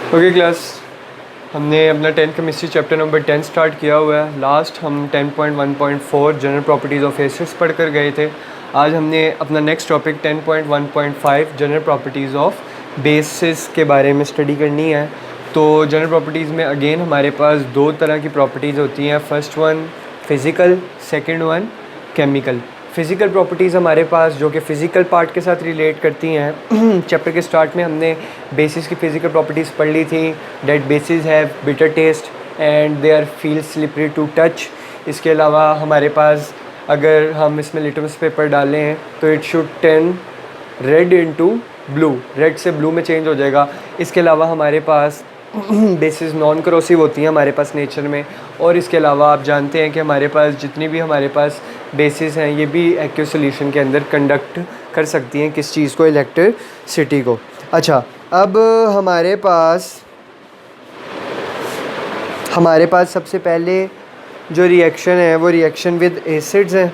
Okay class, हमने अपना 10th chemistry chapter number 10 start किया हुआ है। लास्ट हम 10.1.4 जनरल प्रॉपर्टीज़ ऑफ एसिड्स पढ़ कर गए थे। आज हमने अपना next topic 10.1.5 general properties of basis के बारे में स्टडी करनी है। तो जनरल प्रॉपर्टीज़ में अगेन हमारे पास दो तरह की प्रॉपर्टीज़ होती हैं। First one physical, second one chemical. Physical properties हमारे पास जो कि फ़िज़िकल पार्ट के साथ रिलेट करती हैं। चैप्टर के स्टार्ट में हमने बेसिस की फ़िज़िकल प्रॉपर्टीज़ पढ़ ली थी। That bases have bitter taste and they are feel slippery to touch. इसके अलावा हमारे पास अगर हम इसमें लिटमस पेपर डालें तो it should turn red into blue, red से ब्लू में चेंज हो जाएगा। इसके अलावा हमारे पास बेसिस नॉन करोसिव होती हैं हमारे पास नेचर में। और इसके अलावा आप जानते हैं कि हमारे पास जितनी भी हमारे पास बेसिस हैं ये भी एक्वस सॉल्यूशन के अंदर कंडक्ट कर सकती हैं किस चीज़ को, इलेक्ट्रिसिटी को। अच्छा, अब हमारे पास सबसे पहले जो रिएक्शन है वो रिएक्शन विद एसिड्स है।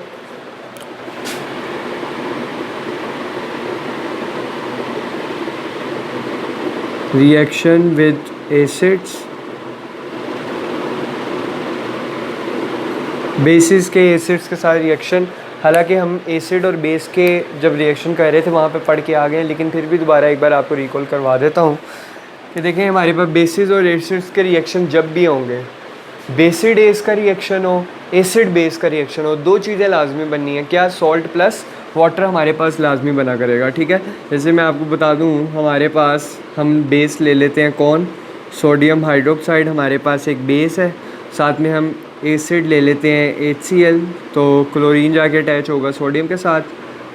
रिएक्शन विद एसिड्स, बेसिस के एसिड्स के साथ रिएक्शन। हालांकि हम एसिड और बेस के जब रिएक्शन कर रहे थे वहाँ पे पढ़ के आ गए हैं, लेकिन फिर भी दोबारा एक बार आपको रिकॉल करवा देता हूँ कि देखें हमारे पास बेसिस और एसिड्स के रिएक्शन जब भी होंगे, बेसिड एस का रिएक्शन हो, एसिड बेस का रिएक्शन हो, दो चीज़ें लाजमी बननी है। क्या? सॉल्ट प्लस वाटर हमारे पास लाजमी बना करेगा। ठीक है, जैसे मैं आपको बता दूँ, हमारे पास हम बेस ले लेते हैं कौन, सोडियम हाइड्रोक्साइड हमारे पास एक बेस है। साथ में हम एसिड ले लेते हैं HCl, तो क्लोरीन जाके अटैच होगा सोडियम के साथ,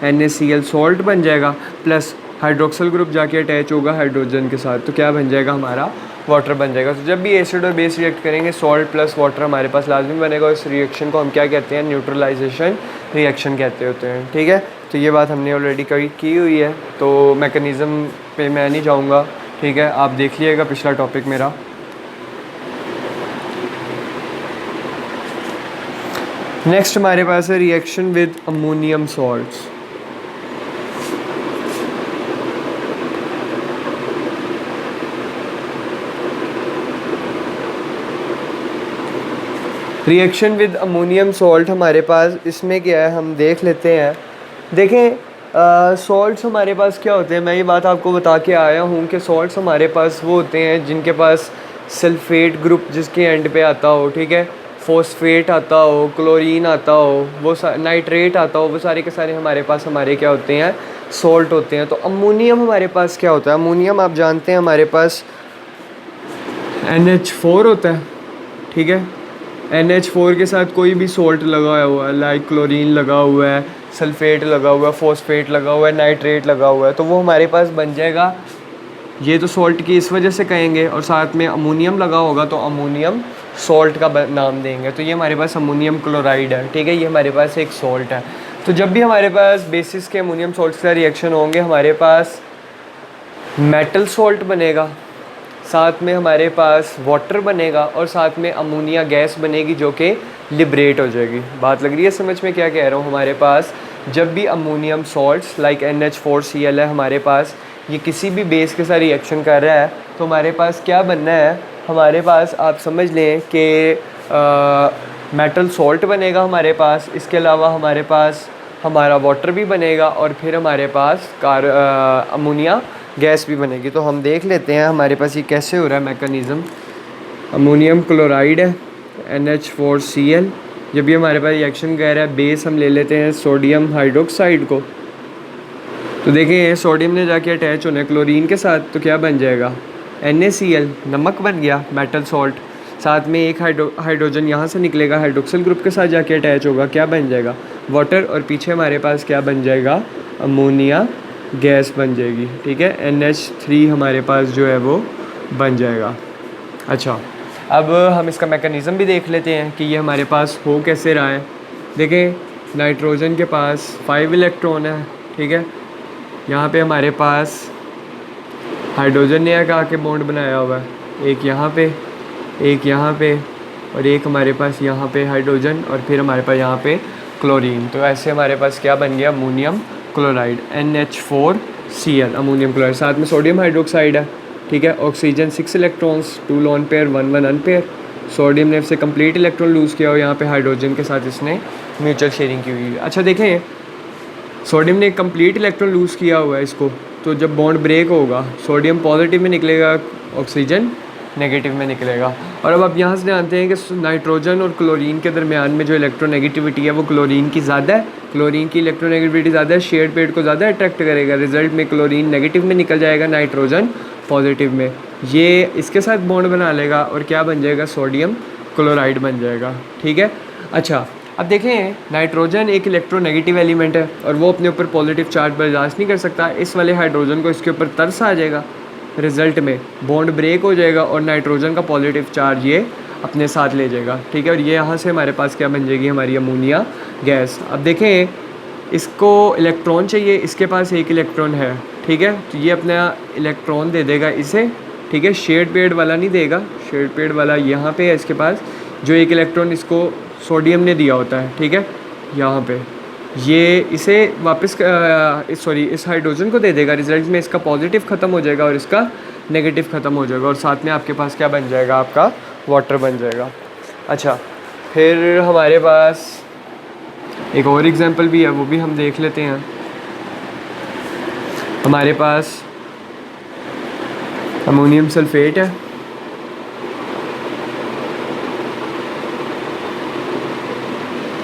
NaCl सॉल्ट बन जाएगा, प्लस हाइड्रोक्सल ग्रुप जाके अटैच होगा हाइड्रोजन के साथ, तो क्या बन जाएगा हमारा, वाटर बन जाएगा। तो जब भी एसिड और बेस रिएक्ट करेंगे सॉल्ट प्लस वाटर हमारे पास लाजमी बनेगा। इस रिएक्शन को हम क्या कहते हैं, न्यूट्रलाइजेशन रिएक्शन कहते होते हैं। ठीक है, तो ये बात हमने ऑलरेडी की हुई है, तो मैकेनिज़्म पे मैं नहीं जाऊँगा। ठीक है, आप देख लीजिएगा पिछला टॉपिक मेरा। नेक्स्ट हमारे पास है reaction with ammonium salts. Reaction with ammonium salt हमारे पास इसमें क्या है हम देख लेते हैं। देखें सॉल्ट्स हमारे पास क्या होते हैं, मैं ये बात आपको बता के आया हूँ कि सॉल्ट्स हमारे पास वो होते हैं जिनके पास सल्फेट ग्रुप जिसके एंड पे आता हो, ठीक है, फॉस्फेट आता हो, क्लोरीन आता हो, वो नाइट्रेट आता हो, वो सारे के सारे हमारे पास हमारे क्या होते हैं, सॉल्ट होते हैं। तो अमोनियम हमारे पास क्या होता है, अमोनियम आप जानते हैं हमारे पास NH4 होता है। ठीक है, NH4 के साथ कोई भी सॉल्ट लगा हुआ है, लाइक क्लोरीन लगा हुआ है, सल्फेट लगा हुआ है, फॉस्फेट लगा हुआ है, नाइट्रेट लगा हुआ है, तो वो हमारे पास बन जाएगा। ये तो सॉल्ट की इस वजह से कहेंगे, और साथ में अमोनियम लगा होगा तो अमोनियम सॉल्ट का नाम देंगे। तो ये हमारे पास अमोनियम क्लोराइड है। ठीक है, ये हमारे पास एक सॉल्ट है। तो जब भी हमारे पास बेसिस के अमोनियम सॉल्ट का रिएक्शन होंगे हमारे पास मेटल सॉल्ट बनेगा, साथ में हमारे पास वाटर बनेगा, और साथ में अमोनिया गैस बनेगी जो कि लिबरेट हो जाएगी। बात लग रही है समझ में क्या कह रहा हूँ। हमारे पास जब भी अमोनियम सॉल्ट्स लाइक NH4Cl है हमारे पास, ये किसी भी बेस के साथ रिएक्शन कर रहा है, तो हमारे पास क्या बनना है, हमारे पास आप समझ लें कि मेटल सॉल्ट बनेगा हमारे पास। इसके अलावा हमारे पास हमारा वाटर भी बनेगा, और फिर हमारे पास अमोनिया गैस भी बनेगी। तो हम देख लेते हैं हमारे पास ये कैसे हो रहा है मैकेनिज़्म। अमोनियम क्लोराइड है NH4Cl, जब भी हमारे पास रिएक्शन कर रहा है, बेस हम ले लेते हैं सोडियम हाइड्रोक्साइड को, तो देखें सोडियम ने जाके अटैच होना है क्लोरीन के साथ, तो क्या बन जाएगा, NaCl नमक बन गया, मेटल सॉल्ट। साथ में एक हाइड्रोजन यहाँ से निकलेगा, हाइड्रोक्सिल ग्रुप के साथ जाके अटैच होगा, क्या बन जाएगा, वाटर, और पीछे हमारे पास क्या बन जाएगा, अमोनिया गैस बन जाएगी। ठीक है, NH3 हमारे पास जो है वो बन जाएगा। अच्छा, अब हम इसका मैकेनिज़्म भी देख लेते हैं कि ये हमारे पास हो कैसे रहा है। देखें नाइट्रोजन के पास 5 इलेक्ट्रॉन है। ठीक है, यहाँ पे हमारे पास हाइड्रोजन ने आके बॉन्ड बनाया हुआ है, एक यहाँ पे, एक यहाँ पे, और एक हमारे पास यहाँ पे हाइड्रोजन, और फिर हमारे पास यहाँ पे क्लोरीन। तो ऐसे हमारे पास क्या बन गया, ammonium chloride NH4Cl ammonium chloride. साथ में सोडियम हाइड्रोक्साइड है, ठीक है। Oxygen 6 electrons, 2 lone pair, 1 unpair. Sodium ने इससे कंप्लीट इलेक्ट्रॉन लूज़ किया और यहाँ पे हाइड्रोजन के साथ इसने म्यूचुअल शेयरिंग की हुई है। अच्छा देखें, सोडियम ने कंप्लीट इलेक्ट्रॉन लूज़ किया हुआ है इसको, तो जब बॉन्ड ब्रेक होगा सोडियम पॉजिटिव में निकलेगा, ऑक्सीजन नेगेटिव में निकलेगा। और अब आप यहाँ से जानते हैं कि नाइट्रोजन और क्लोरीन के दरमियान में जो इलेक्ट्रोनेगेटिविटी है वो क्लोरीन की ज़्यादा है। क्लोरीन की इलेक्ट्रोनेगेटिविटी ज़्यादा है, शेयर्ड पेड को ज़्यादा अट्रैक्ट करेगा। रिजल्ट में क्लोरीन नेगेटिव में निकल जाएगा, नाइट्रोजन पॉजिटिव में। ये इसके साथ बॉन्ड बना लेगा और क्या बन जाएगा, सोडियम क्लोराइड बन जाएगा। ठीक है। अच्छा अब देखें, नाइट्रोजन एक इलेक्ट्रोनेगेटिव एलिमेंट है और वो अपने ऊपर पॉजिटिव चार्ज बर्दाश्त नहीं कर सकता। इस वाले हाइड्रोजन को इसके ऊपर तरस आ जाएगा, रिज़ल्ट में बॉन्ड ब्रेक हो जाएगा और नाइट्रोजन का पॉजिटिव चार्ज ये अपने साथ ले जाएगा। ठीक है। और ये यहाँ से हमारे पास क्या बन जाएगी, हमारी अमोनिया गैस। अब देखें, इसको इलेक्ट्रॉन चाहिए, इसके पास एक इलेक्ट्रॉन है। ठीक है। तो ये अपना इलेक्ट्रॉन दे देगा इसे। ठीक है। शेयर्ड पेड वाला नहीं देगा, शेयर्ड पेड वाला यहाँ पे है इसके पास, जो एक इलेक्ट्रॉन इसको सोडियम ने दिया होता है। ठीक है। यहाँ पे ये इसे वापस इस हाइड्रोजन को दे देगा। रिजल्ट में इसका पॉजिटिव ख़त्म हो जाएगा और इसका नेगेटिव ख़त्म हो जाएगा और साथ में आपके पास क्या बन जाएगा, आपका वाटर बन जाएगा। अच्छा फिर हमारे पास एक और एग्जांपल भी है, वो भी हम देख लेते हैं। हमारे पास अमोनियम सल्फेट है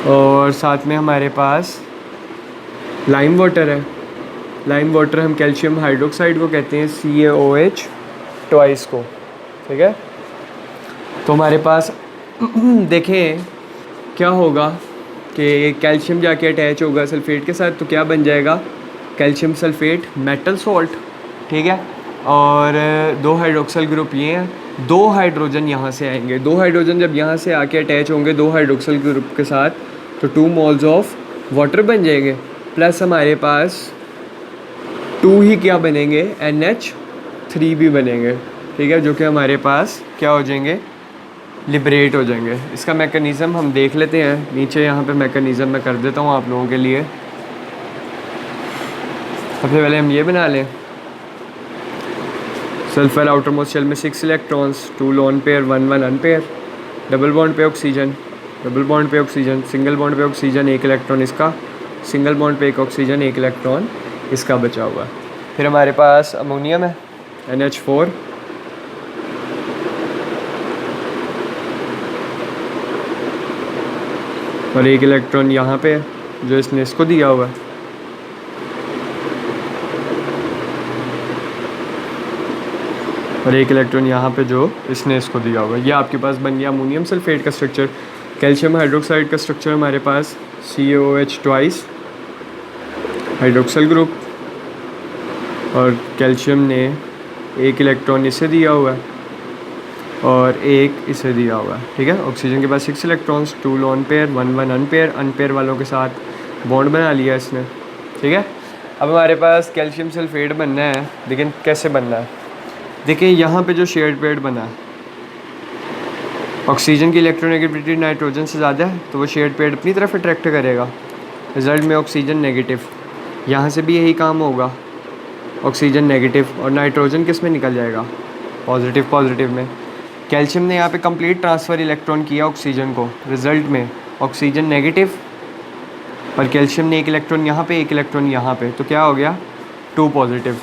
और साथ में हमारे पास लाइम वाटर है। लाइम वाटर हम कैल्शियम हाइड्रोक्साइड को कहते हैं, CaOH ट्वाइस को। ठीक है। तो हमारे पास देखें क्या होगा कि कैल्शियम जाके अटैच होगा सल्फेट के साथ, तो क्या बन जाएगा, कैल्शियम सल्फेट मेटल सॉल्ट। ठीक है। और 2 हाइड्रोक्सल ग्रुप ये हैं, 2 हाइड्रोजन यहाँ से आएंगे। 2 हाइड्रोजन जब यहाँ से आके अटैच होंगे 2 हाइड्रोक्सल ग्रुप के साथ, तो 2 मोल्स ऑफ वाटर बन जाएंगे। प्लस हमारे पास 2 ही क्या बनेंगे, NH3 भी बनेंगे। ठीक है। जो कि हमारे पास क्या हो जाएंगे, लिबरेट हो जाएंगे। इसका मैकेनिज़्म हम देख लेते हैं, नीचे यहाँ पे मैकेनिज़्म मैं कर देता हूँ आप लोगों के लिए। सबसे पहले हम ये बना लें, सल्फर आउटर मोस्ट शेल में 6 electrons, 2 lone pair, 1 unpair. Double bond पे ऑक्सीजन, डबल बॉन्ड पे ऑक्सीजन, सिंगल बॉन्ड पे ऑक्सीजन, 1 इलेक्ट्रॉन इसका, सिंगल बॉन्ड पे एक ऑक्सीजन, 1 इलेक्ट्रॉन इसका बचा हुआ है। फिर हमारे पास अमोनियम है, NH4, और 1 इलेक्ट्रॉन यहाँ पे जो इसने इसको दिया हुआ है। और 1 इलेक्ट्रॉन यहाँ पे जो इसने इसको दिया हुआ है। ये आपके पास बन गया अमोनियम सल्फेट का स्ट्रक्चर। कैल्शियम हाइड्रोक्साइड का स्ट्रक्चर हमारे पास CaOH ट्वाइस, हाइड्रोक्सल ग्रुप, और कैल्शियम ने 1 इलेक्ट्रॉन इसे दिया हुआ है और 1 इसे दिया हुआ है। ठीक है। ऑक्सीजन के पास 6 electrons, 2 lone pair, 1 unpair. Unpair वालों के साथ बॉन्ड बना लिया इसने। ठीक है। अब हमारे पास कैल्शियम सल्फेट बनना है, लेकिन कैसे बनना है, देखिए यहाँ पे जो शेयर्ड पेड बना है, ऑक्सीजन की इलेक्ट्रोनेगेटिविटी नाइट्रोजन से ज़्यादा है, तो वो शेयर्ड पेड अपनी तरफ अट्रैक्ट करेगा। रिजल्ट में ऑक्सीजन नेगेटिव, यहाँ से भी यही काम होगा, ऑक्सीजन नेगेटिव, और नाइट्रोजन किस में निकल जाएगा, पॉजिटिव पॉजिटिव में। कैल्शियम ने यहाँ पे कंप्लीट ट्रांसफ़र इलेक्ट्रॉन किया ऑक्सीजन को, रिजल्ट में ऑक्सीजन नेगेटिव और कैल्शियम ने 1 इलेक्ट्रॉन यहाँ पे, 1 इलेक्ट्रॉन यहाँ पे, तो क्या हो गया, 2 पॉजिटिव।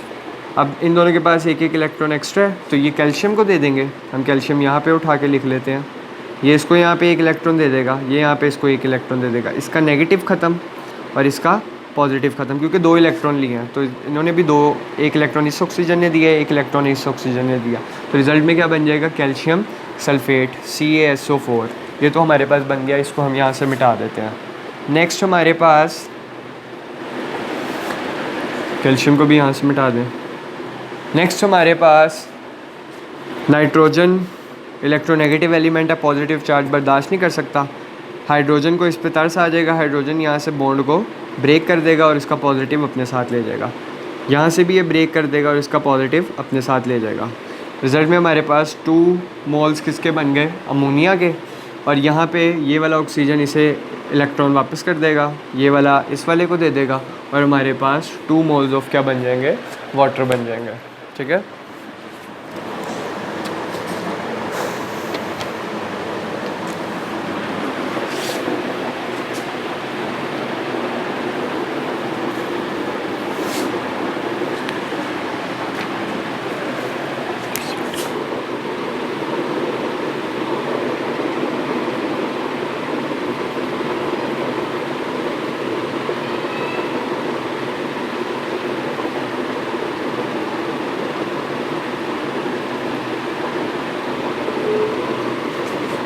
अब इन दोनों के पास 1 इलेक्ट्रॉन एक्स्ट्रा है, तो ये कैल्शियम को दे देंगे। हम कैल्शियम यहाँ पे उठा के लिख लेते हैं, ये इसको यहाँ पे 1 इलेक्ट्रॉन दे देगा, ये यहाँ पे इसको 1 इलेक्ट्रॉन दे देगा। इसका नेगेटिव ख़त्म और इसका पॉजिटिव ख़त्म, क्योंकि 2 इलेक्ट्रॉन लिए हैं, तो इन्होंने भी 1 इलेक्ट्रॉन इस ऑक्सीजन ने दिया, 1 इलेक्ट्रॉन इस ऑक्सीजन ने दिया, तो रिज़ल्ट में क्या बन जाएगा, कैल्शियम सल्फेट, CaSO4। ये तो हमारे पास बन गया, इसको हम यहाँ से मिटा देते हैं। नेक्स्ट हमारे पास, कैल्शियम को भी यहाँ से मिटा दें। नेक्स्ट हमारे पास नाइट्रोजन इलेक्ट्रोनेगेटिव एलिमेंट है, पॉजिटिव चार्ज बर्दाश्त नहीं कर सकता। हाइड्रोजन को इस पे तरस आ जाएगा, हाइड्रोजन यहाँ से बॉन्ड को ब्रेक कर देगा और इसका पॉजिटिव अपने साथ ले जाएगा। यहाँ से भी ये ब्रेक कर देगा और इसका पॉजिटिव अपने साथ ले जाएगा। रिज़ल्ट में हमारे पास 2 मोल्स किसके बन गए, अमोनिया के, और यहाँ पे ये वाला ऑक्सीजन इसे इलेक्ट्रॉन वापस कर देगा, ये वाला इस वाले को दे देगा, और हमारे पास 2 मोल्स ऑफ क्या बन जाएंगे, वाटर बन जाएंगे। ठीक है।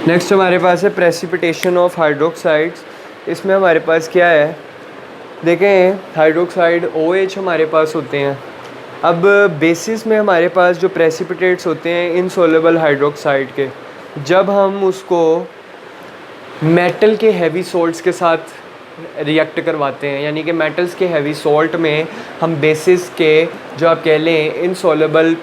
नेक्स्ट हमारे पास है प्रेसिपिटेशन ऑफ हाइड्रोक्साइड्स। इसमें हमारे पास क्या है, देखें हाइड्रोक्साइड OH हमारे पास होते हैं। अब बेसिस में हमारे पास जो प्रेसिपिटेट्स होते हैं इनसॉल्युबल हाइड्रोक्साइड के, जब हम उसको मेटल के हैवी सॉल्ट्स के साथ रिएक्ट करवाते हैं, यानी कि मेटल्स के हैवी सॉल्ट में हम बेसिस के जो आप कह लें इनसॉल्युबल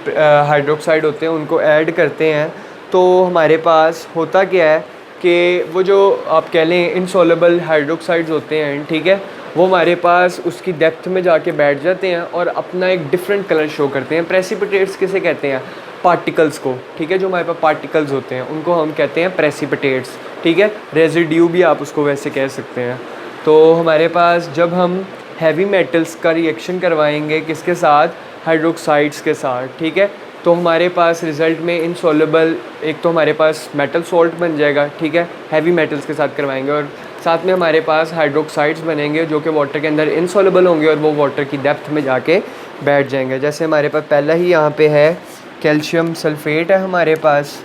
हाइड्रोक्साइड होते हैं उनको ऐड करते हैं, तो हमारे पास होता क्या है कि वो जो आप कह लें इनसॉल्युबल हाइड्रोक्साइड्स होते हैं, ठीक है, वो हमारे पास उसकी डेप्थ में जाके बैठ जाते हैं और अपना एक डिफरेंट कलर शो करते हैं। प्रेसिपिटेट्स किसे कहते हैं, पार्टिकल्स को, ठीक है, जो हमारे पास पार्टिकल्स होते हैं उनको हम कहते हैं प्रेसिपिटेट्स, ठीक है, रेजिड्यू भी आप उसको वैसे कह सकते हैं। तो हमारे पास जब हम हैवी मेटल्स का रिएक्शन करवाएंगे किसके साथ, हाइड्रोक्साइड्स के साथ, ठीक है, तो हमारे पास रिज़ल्ट में इनसॉल्युबल एक तो हमारे पास मेटल सॉल्ट बन जाएगा, ठीक है, हैवी मेटल्स के साथ करवाएंगे, और साथ में हमारे पास हाइड्रोक्साइड्स बनेंगे जो कि वाटर के अंदर इनसॉल्युबल होंगे और वो वाटर की डेप्थ में जाके बैठ जाएंगे। जैसे हमारे पास पहला ही यहाँ पे है कैल्शियम सल्फेट है हमारे पास,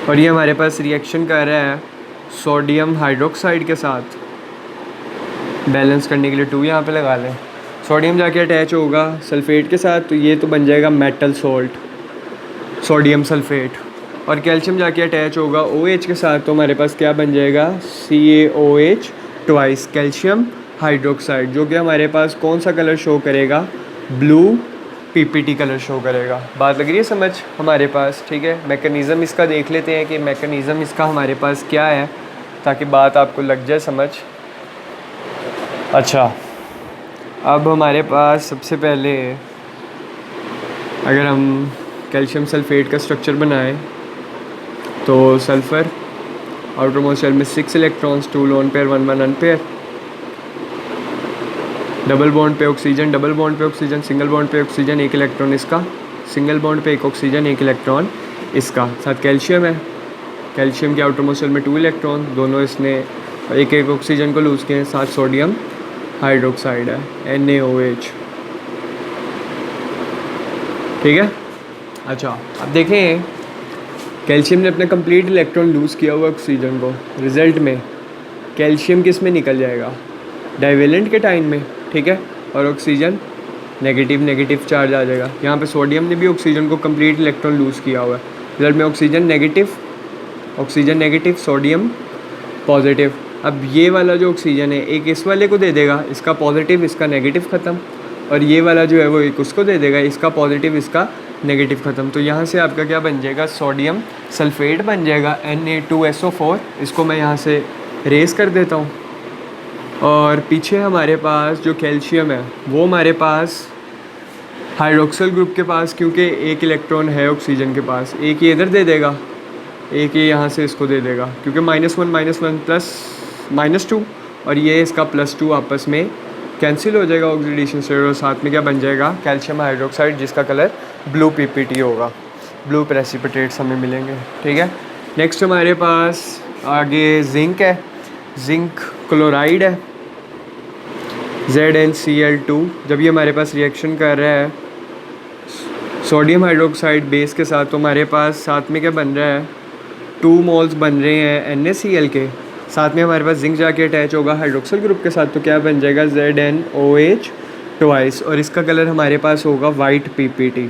और ये हमारे पास रिएक्शन कर रहा है सोडियम हाइड्रोक्साइड के साथ। बैलेंस करने के लिए 2 यहाँ पे लगा लें। सोडियम जाके अटैच होगा सल्फेट के साथ, तो ये तो बन जाएगा मेटल सॉल्ट सोडियम सल्फेट, और कैल्शियम जाके अटैच होगा OH के साथ, तो हमारे पास क्या बन जाएगा CaOH ट्वाइस कैल्शियम हाइड्रोक्साइड, जो कि हमारे पास कौन सा कलर शो करेगा, ब्लू PPT कलर शो करेगा। बात लग रही है समझ हमारे पास, ठीक है। मैकेनिज़्म इसका देख लेते हैं कि मैकेनिज़्म इसका हमारे पास क्या है, ताकि बात आपको लग जाए समझ। अच्छा, अब हमारे पास सबसे पहले अगर हम कैल्शियम सल्फेट का स्ट्रक्चर बनाएं, तो सल्फ़र आउटर मोस्ट शेल में 6 electrons, 2 lone pair 1 1 unpair, double bond पे ऑक्सीजन, डबल बॉन्ड पे ऑक्सीजन, सिंगल बॉन्ड पे ऑक्सीजन, 1 इलेक्ट्रॉन इसका, सिंगल बॉन्ड पे 1 ऑक्सीजन 1 इलेक्ट्रॉन इसका, साथ कैल्शियम है, कैल्शियम के आउटर मोस्ट शेल में 2 इलेक्ट्रॉन, दोनों इसने एक एक ऑक्सीजन को लूज़ किए हैं, साथ सोडियम हाइड्रोक्साइड है NaOH, ठीक है। अच्छा, अब देखें कैल्शियम ने अपना कंप्लीट इलेक्ट्रॉन लूज़ किया हुआ ऑक्सीजन को, रिज़ल्ट में कैल्शियम किस में निकल जाएगा, डाइवेलेंट के टाइम में, ठीक है, और ऑक्सीजन नेगेटिव नेगेटिव चार्ज आ जाएगा। यहाँ पे सोडियम ने भी ऑक्सीजन को कंप्लीट इलेक्ट्रॉन लूज़ किया हुआ है, रिजल्ट में ऑक्सीजन नेगेटिव सोडियम पॉजिटिव। अब ये वाला जो ऑक्सीजन है एक इस वाले को दे देगा, इसका पॉजिटिव इसका नेगेटिव ख़त्म, और ये वाला जो है वो एक उसको दे देगा, इसका पॉजिटिव इसका नेगेटिव ख़त्म। तो यहाँ से आपका क्या बन जाएगा, सोडियम सल्फेट बन जाएगा Na2SO4। इसको मैं यहाँ से रेस कर देता हूँ, और पीछे हमारे पास जो कैल्शियम है वो हमारे पास हाइड्रोक्सिल ग्रुप के पास, क्योंकि एक इलेक्ट्रॉन है ऑक्सीजन के पास, एक ये इधर दे देगा, एक ये यहाँ से इसको दे देगा, क्योंकि -1 प्लस -2, और ये इसका +2 आपस में कैंसिल हो जाएगा ऑक्सीडेशन से, और साथ में क्या बन जाएगा, कैल्शियम हाइड्रोक्साइड, जिसका कलर ब्लू PPT होगा, ब्लू प्रेसिपिटेट्स हमें मिलेंगे, ठीक है। नेक्स्ट हमारे पास आगे जिंक है, जिंक क्लोराइड है ZnCl2। जब ये हमारे पास रिएक्शन कर रहा है सोडियम हाइड्रोक्साइड बेस के साथ, तो हमारे पास साथ में क्या बन रहा है, 2 मोल्स बन रहे हैं NaCl के, साथ में हमारे पास जिंक जाके अटैच होगा हाइड्रोक्सिल ग्रुप के साथ, तो क्या बन जाएगा ZnOH ट्वाइस, और इसका कलर हमारे पास होगा वाइट PPT,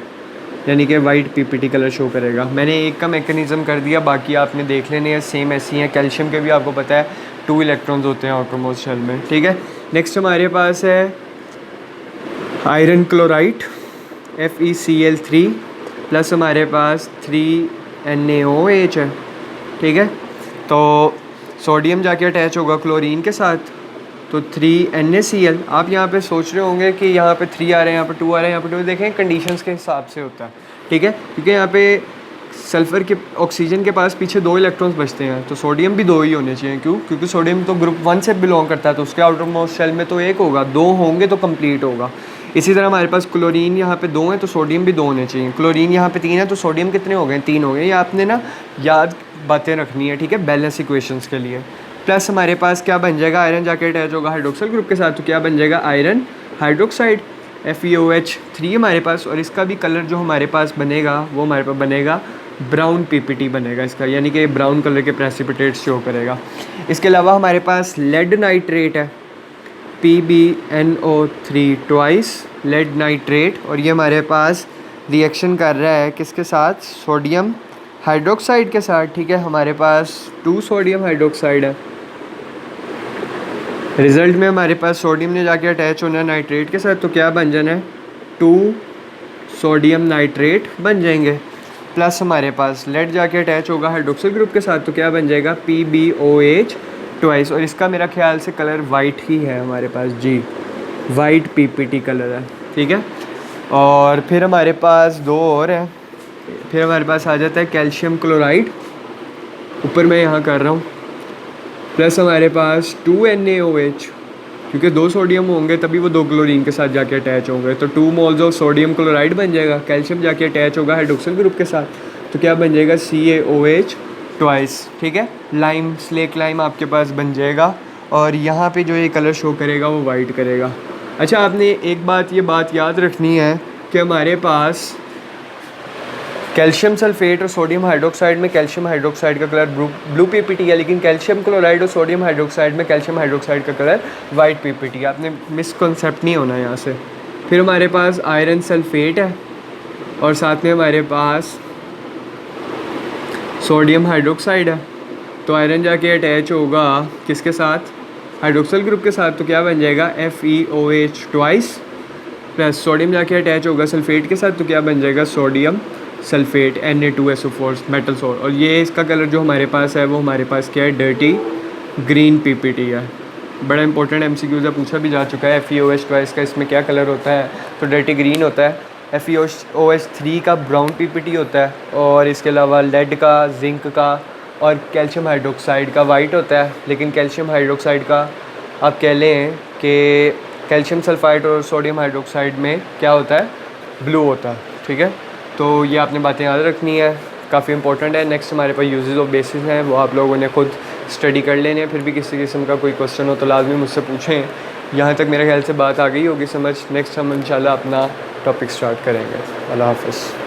यानी कि वाइट PPT कलर शो करेगा। मैंने एक का मैकेनिज़्म कर दिया, बाकी आपने देख लेने हैं, सेम ऐसी हैं। कैल्शियम के भी आपको पता है 2 इलेक्ट्रॉन्स होते हैं आउटर मोस्ट शेल में, ठीक है। नेक्स्ट हमारे पास है आयरन क्लोराइड FeCl3 प्लस हमारे पास 3NaOH है, ठीक है। तो सोडियम जाके अटैच होगा क्लोरीन के साथ, तो 3NaCl। आप यहाँ पे सोच रहे होंगे कि यहाँ पे 3 आ रहे हैं, यहाँ पे 2 आ रहे हैं, यहाँ पे 2, देखें कंडीशंस के हिसाब से होता है, ठीक है, क्योंकि यहाँ पे सल्फ़र के ऑक्सीजन के पास पीछे 2 इलेक्ट्रॉन्स बचते हैं, तो सोडियम भी 2 ही होने चाहिए। क्यों? क्योंकि सोडियम तो ग्रुप 1 से बिलोंग करता है, तो उसके आउटर मोस्ट शेल में तो 1 होगा, 2 होंगे तो कंप्लीट होगा। इसी तरह हमारे पास क्लोरीन यहाँ पे 2 हैं, तो सोडियम भी 2 होने चाहिए। क्लोरीन यहाँ पे 3 है, तो सोडियम कितने हो गए, 3 हो गए। ये आपने ना याद बातें रखनी है, ठीक है, बैलेंस इक्वेशंस के लिए। प्लस हमारे पास क्या बन जाएगा, आयरन जाके अटैच होगा हाइड्रोक्साइड ग्रुप के साथ, तो क्या बन जाएगा, आयरन हाइड्रोक्साइड FeOH3 हमारे पास, और इसका भी कलर जो हमारे पास बनेगा वो हमारे पास बनेगा ब्राउन पीपीटी बनेगा इसका, यानी कि ब्राउन कलर के प्रेसिपिटेट्स शो करेगा। इसके अलावा हमारे पास लेड नाइट्रेट है, PbNO3 ट्वाइस लेड नाइट्रेट, और ये हमारे पास रिएक्शन कर रहा है किसके साथ, सोडियम हाइड्रोक्साइड के साथ। ठीक है, हमारे पास 2 सोडियम हाइड्रोक्साइड है। रिज़ल्ट में हमारे पास सोडियम ने जाके अटैच होना है नाइट्रेट के साथ, तो क्या बन जाना है, 2 सोडियम नाइट्रेट बन जाएंगे। प्लस हमारे पास लेड जाके अटैच होगा हाइड्रोक्सिल ग्रुप के साथ, तो क्या बन जाएगा, PbOH ट्वाइस। और इसका मेरा ख्याल से कलर वाइट ही है हमारे पास जी, वाइट पीपीटी कलर है। ठीक है, और फिर हमारे पास 2 और हैं। फिर हमारे पास आ जाता है कैल्शियम क्लोराइड, ऊपर मैं यहाँ कर रहा हूँ, प्लस हमारे पास 2NaOH, क्योंकि 2 सोडियम होंगे तभी वो 2 क्लोरीन के साथ जाके अटैच होंगे, तो 2 मोल्स ऑफ सोडियम क्लोराइड बन जाएगा। कैल्शियम जाके अटैच होगा हाइड्रोक्सिल ग्रुप के साथ, तो क्या बन जाएगा, CaOH ट्वाइस। ठीक है, लाइम, स्लेक लाइम आपके पास बन जाएगा, और यहाँ पे जो ये कलर शो करेगा वो वाइट करेगा। अच्छा, आपने एक बात याद रखनी है कि हमारे पास कैल्शियम सल्फेट और सोडियम हाइड्रोक्साइड में कैल्शियम हाइड्रोक्साइड का कलर ब्लू पीपीटी है, लेकिन कैल्शियम क्लोराइड और सोडियम हाइड्रोक्साइड में कैल्शियम हाइड्रोक्साइड का कलर वाइट पीपीटी है। आपने मिसकॉन्सेप्ट नहीं होना यहाँ से। फिर हमारे पास आयरन सल्फेट है, और साथ में हमारे पास सोडियम हाइड्रोक्साइड है, तो आयरन जाके अटैच होगा किसके साथ, हाइड्रोक्सिल ग्रुप के साथ, तो क्या बन जाएगा, FeOH ट्वाइस। प्लस सोडियम जाके अटैच होगा सल्फेट के साथ, तो क्या बन जाएगा, sodium sulphate Na2SO4 metal salt. और ये इसका कलर जो हमारे पास है वो हमारे पास क्या है, डर्टी ग्रीन पीपीटी है। बड़ा इंपॉर्टेंट MCQs है, पूछा भी जा चुका है FeOH ट्वाइस का इसमें क्या कलर होता है, तो डर्टी ग्रीन होता है। FeOH3 का ब्राउन पीपीटी होता है, और इसके अलावा लेड का, जिंक का और कैल्शियम हाइड्रोक्साइड का वाइट होता है। लेकिन कैल्शियम हाइड्रोक्साइड का आप कह लें कि कैल्शियम सल्फाइड और सोडियम हाइड्रोक्साइड में क्या होता है, ब्लू होता है। ठीक है, तो ये आपने बातें याद रखनी है, काफ़ी इंपॉर्टेंट है। नेक्स्ट हमारे पास यूजेस ऑफ बेसिस हैं, वो आप लोगों ने खुद स्टडी कर लेने हैं। फिर भी किसी किस्म का कोई क्वेश्चन हो तो लाजमी मुझसे पूछें। यहाँ तक मेरे ख्याल से बात आ गई होगी समझ। नेक्स्ट हम इंशाल्लाह अपना टॉपिक स्टार्ट करेंगे। अल्लाह हाफ़िज़।